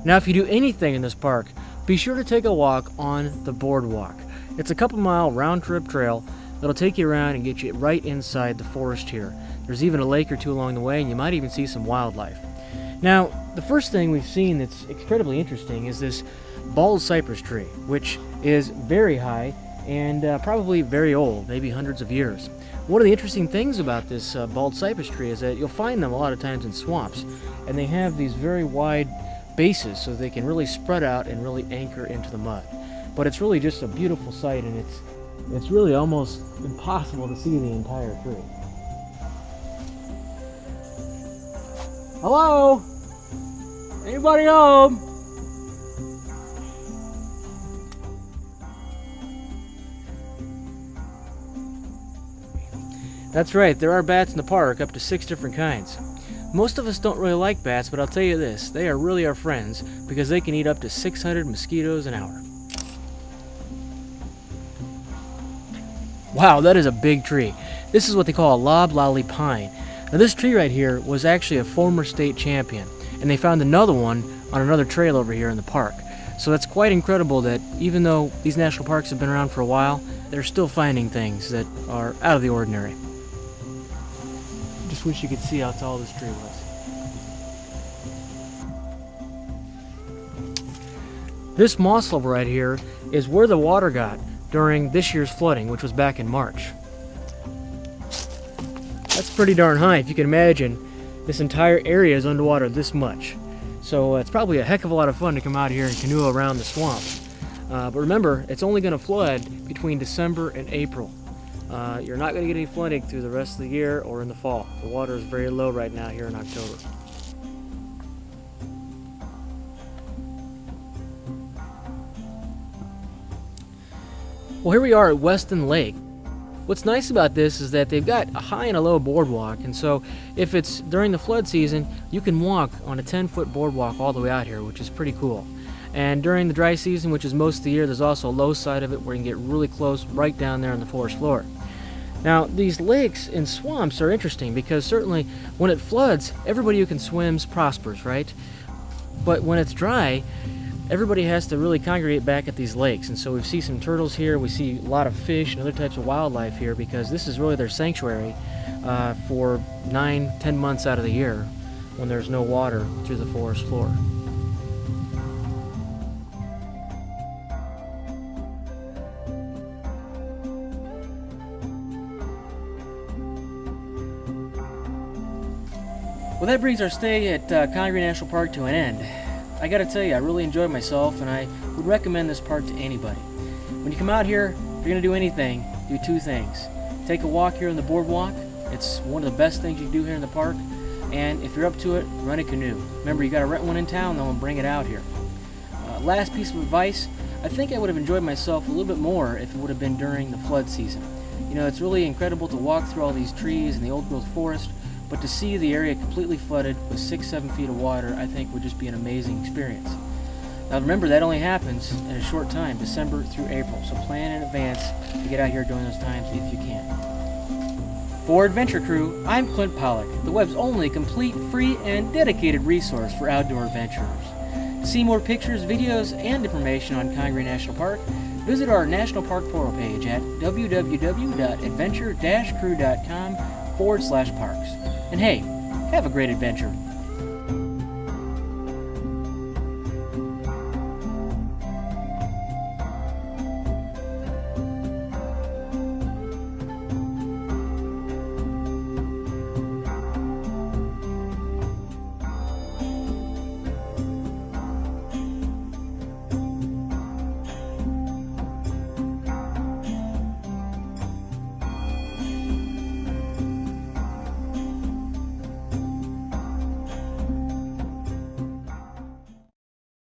Now, if you do anything in this park, be sure to take a walk on the Boardwalk. It's a couple-mile round-trip trail that'll take you around and get you right inside the forest here. There's even a lake or two along the way, and you might even see some wildlife. Now, the first thing we've seen that's incredibly interesting is this bald cypress tree, which is very high and probably very old, maybe hundreds of years. One of the interesting things about this bald cypress tree is that you'll find them a lot of times in swamps, and they have these very wide bases so they can really spread out and really anchor into the mud. But it's really just a beautiful sight, and it's really almost impossible to see the entire tree. Hello? Anybody home? That's right, there are bats in the park, up to 6 different kinds. Most of us don't really like bats, but I'll tell you this, they are really our friends because they can eat up to 600 mosquitoes an hour. Wow, that is a big tree. This is what they call a loblolly pine. Now this tree right here was actually a former state champion, and they found another one on another trail over here in the park. So that's quite incredible that even though these national parks have been around for a while, they're still finding things that are out of the ordinary. Just wish you could see how tall this tree was. This moss level right here is where the water got during this year's flooding, which was back in March. That's pretty darn high. If you can imagine, this entire area is underwater this much. So it's probably a heck of a lot of fun to come out here and canoe around the swamp. But remember, it's only going to flood between December and April. You're not going to get any flooding through the rest of the year or in the fall. The water is very low right now here in October. Well, here we are at Westin Lake. What's nice about this is that they've got a high and a low boardwalk, and so if it's during the flood season, you can walk on a 10-foot boardwalk all the way out here, which is pretty cool. And during the dry season, which is most of the year, there's also a low side of it where you can get really close right down there on the forest floor. Now, these lakes and swamps are interesting because certainly when it floods, everybody who can swim prospers, right? But when it's dry, everybody has to really congregate back at these lakes. And so we see some turtles here, we see a lot of fish and other types of wildlife here because this is really their sanctuary for 9-10 months out of the year when there's no water through the forest floor. Well, that brings our stay at Congaree National Park to an end. I gotta tell you, I really enjoyed myself, and I would recommend this park to anybody. When you come out here, if you're gonna do anything, do 2 things. Take a walk here on the boardwalk. It's one of the best things you can do here in the park. And if you're up to it, rent a canoe. Remember, you gotta rent one in town, though, and bring it out here. Last piece of advice, I think I would have enjoyed myself a little bit more if it would have been during the flood season. You know, it's really incredible to walk through all these trees and the old growth forest, but to see the area completely flooded with 6-7 feet of water, I think would just be an amazing experience. Now remember, that only happens in a short time, December through April, so plan in advance to get out here during those times if you can. For Adventure Crew, I'm Clint Pollock, the web's only complete, free, and dedicated resource for outdoor adventurers. To see more pictures, videos, and information on Congaree National Park, visit our National Park portal page at www.adventure-crew.com/parks. And hey, have a great adventure.